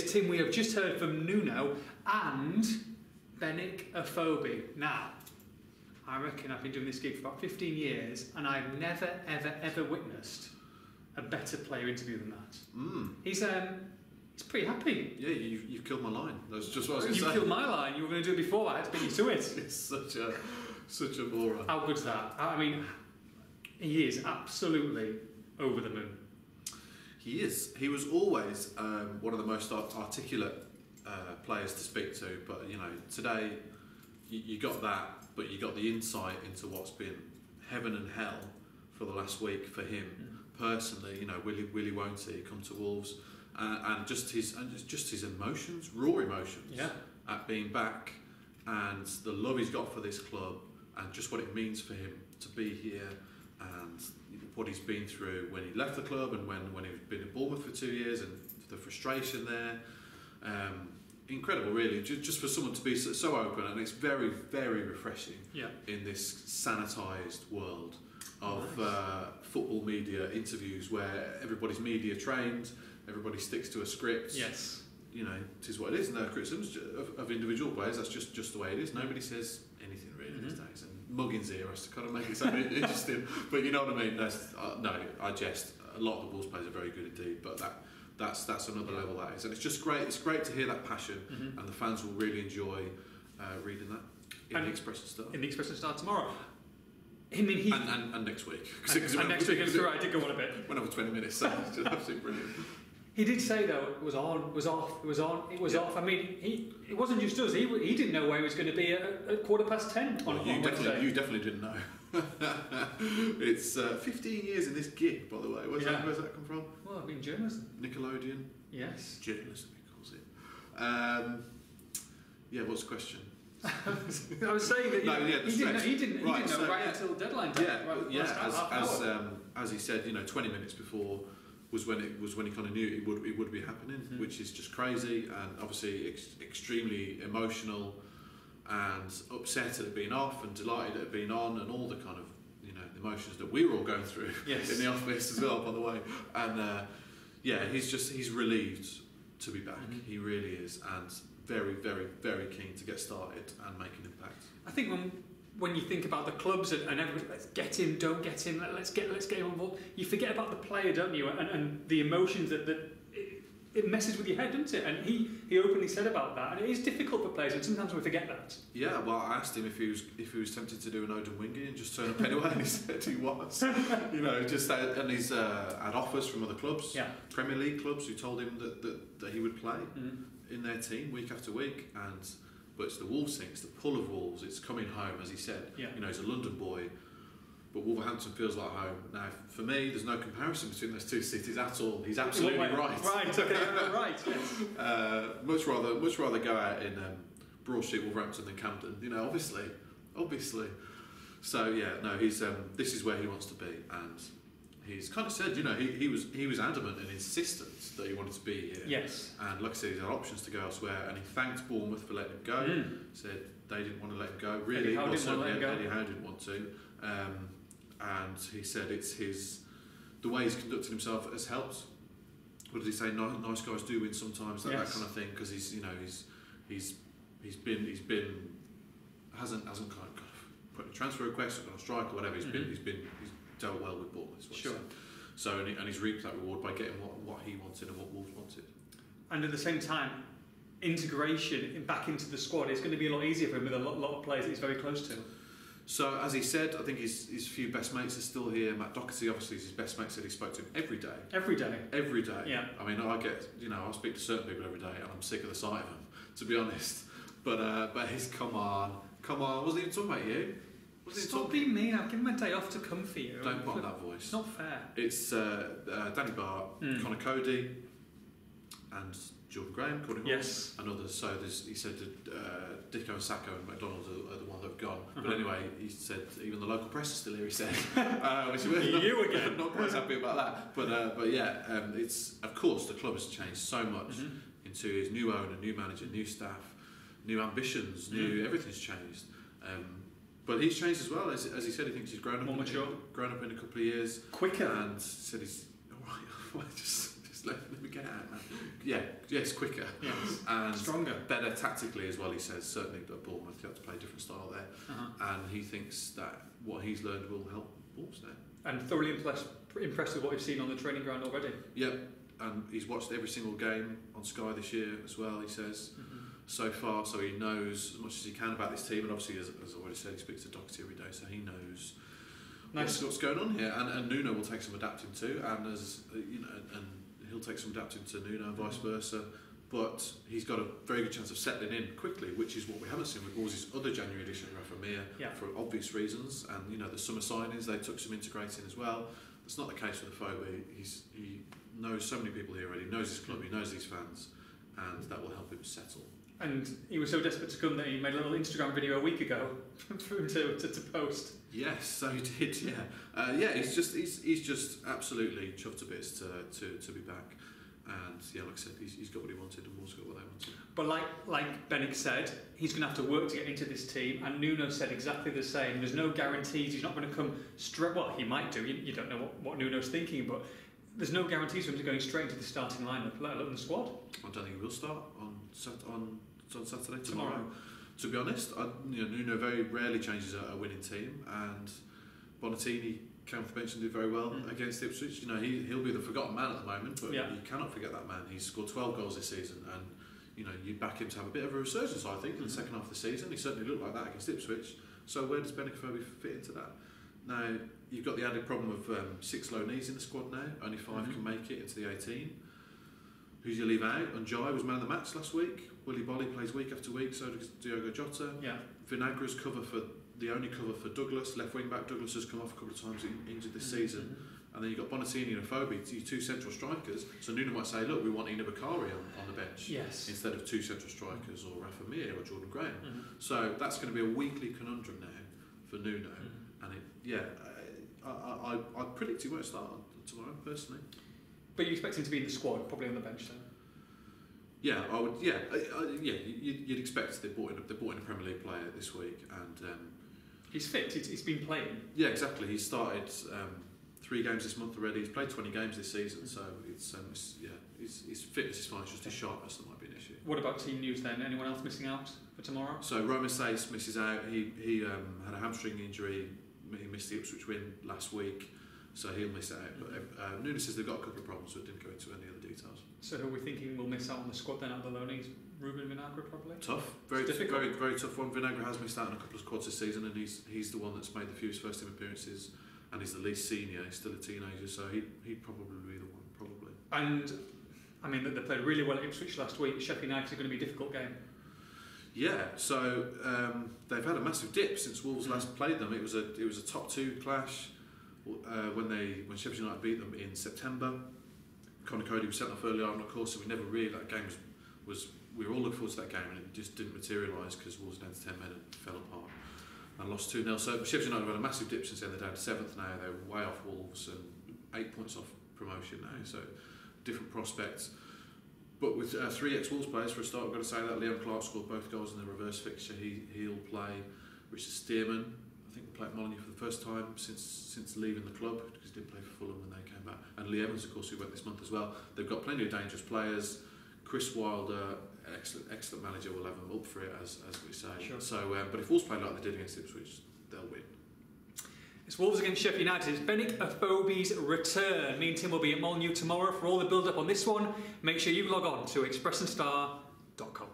Yes, Tim, we have just heard from Nuno and Benik Afobe. Now, I reckon I've been doing this gig for about 15 years and I've never, ever witnessed a better player interview than that. He's pretty happy. Yeah, you've killed my line. That's just what I was going to say. You killed my line. You were going to do it before. I had to beat you to it. It's such a moron. How good's that? I mean, he is absolutely over the moon. He is. He was always one of the most articulate players to speak to. But today you got that, but you got the insight into what's been heaven and hell for the last week for him personally. Willie won't he come to Wolves, and just his emotions, raw emotions, at being back, and the love he's got for this club, and just what it means for him to be here. And what he's been through when he left the club and when he's been in Bournemouth for 2 years and the frustration there. Incredible, really, just for someone to be so open, and it's very, very refreshing in this sanitised world of football media interviews where everybody's media trained, everybody sticks to a script. Yes. It is what it is, and there are criticisms of individual players. That's just the way it is. Nobody says anything really these days, and mugging's here has to kind of make it sound interesting. But you know what I mean. No, I jest. A lot of the Wolves players are very good indeed, but that's another level that is, and it's just great. It's great to hear that passion, and the fans will really enjoy reading that in the Express and Star. In the Express and Star tomorrow. I mean, and next week. And next week, I did go on a bit. Went over 20 minutes, so it's just absolutely brilliant. He did say though it was on, it was off, it was on, it was off. I mean, it wasn't just us. He didn't know where he was going to be at 10:15 on Wednesday. You definitely didn't know. It's 15 years in this gig, by the way. Where's that come from? Well, I've been journalism. Nickelodeon. Yes. Journalism, he calls it. What's the question? I was saying that he didn't know until deadline time. As he said, 20 minutes before was when he kind of knew it would be happening, which is just crazy, and obviously extremely emotional and upset at it being off and delighted at it being on, and all the kind of emotions that we were all going through in the office as well, by the way. And he's relieved to be back. He really is, and very, very, very keen to get started and make an impact. I think when you think about the clubs and everybody, let's get him, don't get him, let's get him involved, you forget about the player, don't you? And the emotions that it messes with your head, doesn't it? And he openly said about that, and it is difficult for players, and sometimes we forget that. Yeah, well, I asked him if he was tempted to do an Odin Wingy and just turn up anyway, and he said he was. And he's had offers from other clubs, Premier League clubs, who told him that he would play in their team week after week, but it's the Wolves thing, it's the pull of Wolves, it's coming home, as he said. He's a London boy, but Wolverhampton feels like home. Now, for me, there's no comparison between those two cities at all. He's absolutely right. Right, okay, right, yes. Much rather go out in Broad Street, Wolverhampton than Camden, obviously. So, he's this is where he wants to be, and he's kind of said, he was adamant and insistent that he wanted to be here. Yes. And like I said, he's had options to go elsewhere, and he thanked Bournemouth for letting him go. Said they didn't want to let him go. Really, Eddie Howe didn't want to. And he said the way he's conducted himself has helped. What did he say? Nice guys do win sometimes, that kind of thing. Because he's hasn't kind of put a transfer request or got a strike or whatever. He's dealt well with Bournemouth. Sure. So and he's reaped that reward by getting what he wanted and what Wolves wanted. And at the same time, integration back into the squad is going to be a lot easier for him with a lot of players that he's very close to. So as he said, I think his few best mates are still here. Matt Doherty obviously is his best mate, said he spoke to him every day. Every day? Every day. Yeah. I mean, I speak to certain people every day and I'm sick of the sight of them, to be honest. But he's, come on, wasn't even talking about you. Stop being mean, I've given my day off to come for you. Don't put on that voice. It's not fair. It's Danny Bart, Connor Cody and Jordan Graham, called him and others. So he said that Dicko and Sacco and McDonald are the ones that have gone. But anyway, he said even the local press is still here. He said, which you again. Not quite happy about that. But it's of course the club has changed so much into his new owner, new manager, new staff, new ambitions, new everything's changed. But he's changed as well. As he said, he thinks he's grown up. More mature. Grown up in a couple of years. Quicker. And said he's all right. just let me get it out, man. Yeah, yes, quicker. Yes. And stronger. Better tactically as well, he says. Certainly at Bournemouth, you have to play a different style there. And he thinks that what he's learned will help Wolves now. And thoroughly impressed with what we've seen on the training ground already. Yep, and he's watched every single game on Sky this year as well, he says, so far, so he knows as much as he can about this team, and obviously, as I already said, he speaks to Doherty every day, so he knows what's going on here, and Nuno will take some adapting to, and as you know, and he'll take some adapting to Nuno and vice versa, but he's got a very good chance of settling in quickly, which is what we haven't seen with Wolves' other January edition, Rafa Mir, for obvious reasons, and you know, the summer signings, they took some integrating as well. That's not the case with Afobe. He knows so many people here already, he knows his club, he knows these fans, and that will help him settle. And he was so desperate to come that he made a little Instagram video a week ago for him to post. Yes, so he did. Yeah, he's just absolutely chuffed to bits to be back, and yeah, like I said, he's got what he wanted, and Wolves got what they wanted. But like Benik said, he's going to have to work to get into this team, and Nuno said exactly the same. There's no guarantees. He's not going to come straight. Well, he might do. You don't know what Nuno's thinking, but there's no guarantees for him going straight into the starting lineup, let alone the squad. I don't think he will start on Saturday tomorrow. To be honest, Nuno very rarely changes a winning team, and Bonatini came off the bench and did very well against Ipswich. You know, he'll be the forgotten man at the moment, but you cannot forget that man. He's scored 12 goals this season, and you know, you back him to have a bit of a resurgence, I think, in the second half of the season. He certainly looked like that against Ipswich. So where does Benik Afobe fit into that? Now, you've got the added problem of 6 low knees in the squad now. Only 5 can make it into the 18. Who do you leave out? Njai was man of the match last week. Willy Bolly plays week after week, so does Diogo Jota. Yeah. Vinagra's the only cover for Douglas, left wing back. Douglas has come off a couple of times injured this season. And then you've got Bonatini and Afobe, your 2 central strikers. So Nuno might say, look, we want Ina Bakari on the bench instead of 2 central strikers or Rafa Mir or Jordan Graham. So that's going to be a weekly conundrum now for Nuno. And I predict he won't start tomorrow, personally. But you expect him to be in the squad, probably on the bench then? Yeah, I would. Yeah, you'd expect they brought in a Premier League player this week, and he's fit. He's been playing. Yeah, exactly. He started 3 games this month already. He's played 20 games this season, so his fitness is fine. It's just his sharpness that might be an issue. What about team news then? Anyone else missing out for tomorrow? So Roman Sace misses out. He had a hamstring injury. He missed the Ipswich win last week, so he'll miss out. But Nuno says they've got a couple of problems, so it didn't go into any other details. So who are we thinking will miss out on the squad then out of the loanees? Ruben Vinagre probably? Tough. Very tough one. Vinagre has missed out on a couple of squads this season, and he's the one that's made the fewest first team appearances, and he's the least senior. He's still a teenager, so he'd probably be the one, probably. And I mean, they played really well at Ipswich last week. Sheff United are going to be a difficult game. Yeah, so they've had a massive dip since Wolves last played them. It was a top 2 clash when Sheffield United beat them in September. Conor Cody was sent off early on, of course, so that game was we were all looking forward to that game, and it just didn't materialise because Wolves down to 10 men and fell apart and lost 2-0. So Sheffield United have had a massive dip since then. They're down to 7th now. They're way off Wolves and 8 points off promotion now. So different prospects. But with 3 ex-Wolves players for a start, I've got to say that Liam Clark scored both goals in the reverse fixture. He'll play. Richard Stearman, I think, will play at Molineux for the first time since leaving the club, because he didn't play for Fulham when they came back. And Lee Evans, of course, who went this month as well. They've got plenty of dangerous players. Chris Wilder, excellent manager, will have them up for it, as we say. Sure. So, but if Wolves play like they did against Ipswich, they'll win. It's Wolves against Sheff United. It's Benik Afobe's return. Me and Tim will be at Molineux tomorrow for all the build-up on this one. Make sure you log on to expressandstar.com.